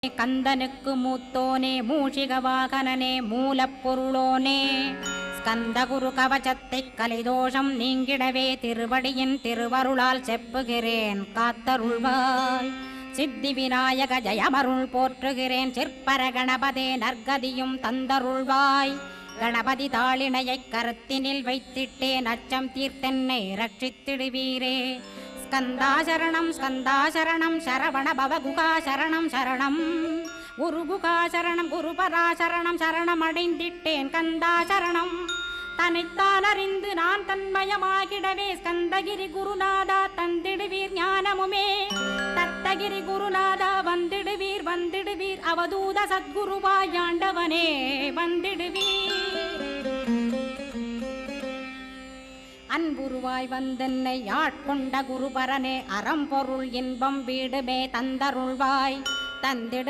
கந்தனுக்கு மூத்தோனே மூஷிக வாகனனே மூலப்பொருளோனே ஸ்கந்தகுரு கவசத்தை கலிதோஷம் நீங்கிடவே திருவடியின் திருவருளால் செப்புகிறேன் காத்தருள்வாய். சித்தி விநாயக ஜயமருள் போற்றுகிறேன் சிற்பர கணபதே நற்கதியும் தந்தருள்வாய். கணபதி தாளினையைக் கருத்தினில் வைத்திட்டேன் அச்சம் தீர்த்தென்னை ரட்சித்திடுவீரே. ஸ்கந்தாசரணம் ஸ்கந்தாசரணம் சரவண பவகுகா சரணம் சரணம் குருகுகா சரணம் குருபராசரணம் சரணமடைந்திட்டேன் கந்தாசரணம். தன்னைத்தான் அறிந்து நான் தன்மயமாகிடவே ஸ்கந்தகிரி குருநாதா தந்திடுவீர் ஞானமுமே. தத்தகிரி குருநாதா வந்திடுவீர் வந்திடுவீர் அவதூத சத்குருவாயாண்டவனே வந்திடுவீர். அன்புருவாய் வந்தென்னை ஆட்கொண்ட குருபரனே அறம்பொருள் இன்பம் வீடுமே தந்தருள்வாய். தந்திடு